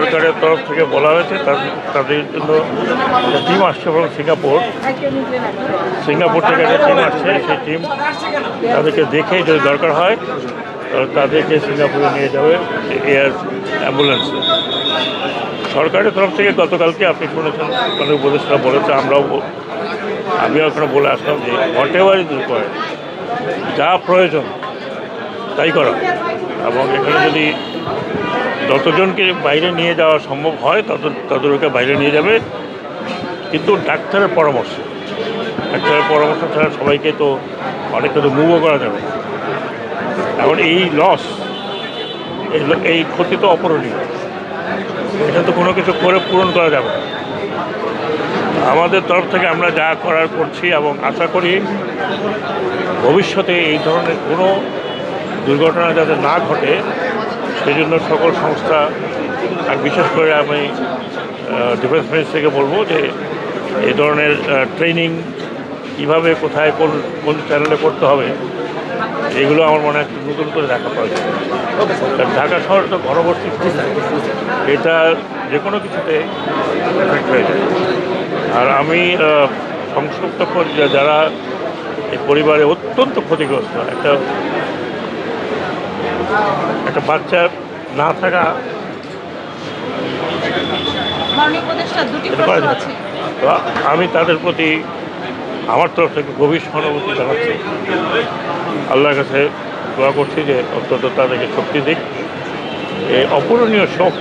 সরকারের তরফ থেকে বলা হয়েছে তাদের জন্য একটা টিম আসছে এবং সিঙ্গাপুর থেকে একটা টিম আসছে। সেই টিম তাদেরকে দেখে যদি দরকার হয় তাদেরকে সিঙ্গাপুরে নিয়ে যাবে এয়ার অ্যাম্বুলেন্সে। সরকারের তরফ থেকে গতকালকে আপনি শুনেছেন অনেক উপদেষ্টা বলেছে, আমিও এখনো বলে আসলাম যে হোয়াট এভার ইজ রিকোয়ার্ড, যা প্রয়োজন তাই করা। এবং এখানে যদি যতজনকে বাইরে নিয়ে যাওয়া সম্ভব হয় ততজনকে বাইরে নিয়ে যাবে, কিন্তু ডাক্তারের পরামর্শ ছাড়া সবাইকে তো অনেকটা তো মুভও করা যাবে। এখন এই ক্ষতি তো অপূরণীয়, এটা তো কোনো কিছু করে পূরণ করা যাবে না। আমাদের তরফ থেকে আমরা যা করার করছি এবং আশা করি ভবিষ্যতে এই ধরনের কোনো দুর্ঘটনা যাতে না ঘটে সেজন্য সকল সংস্থা, আর বিশেষ করে আমি ডিফেন্স মিনিস্ট্রিকে বলবো যে এই ধরনের ট্রেনিং কীভাবে কোথায় কোন চ্যানেলে করতে হবে এগুলো আমার মনে হয় নতুন করে দেখা প্রয়োজন। ঢাকা শহর তো ঘনবর্তী, এটা যে কোনো কিছুতে এফেক্ট হয়ে যায়। আর আমি সংশ্লিষ্ট যারা এই পরিবারে অত্যন্ত ক্ষতিগ্রস্ত, একটা বাচ্চার না থাকা তো আমি তাদের প্রতি আমার তরফ থেকে গভীর সহানুভূতি জানাচ্ছি। আল্লাহর কাছে দোয়া করছি যে অন্তত তাদেরকে শক্তি দিক। এই অপূরণীয় শোক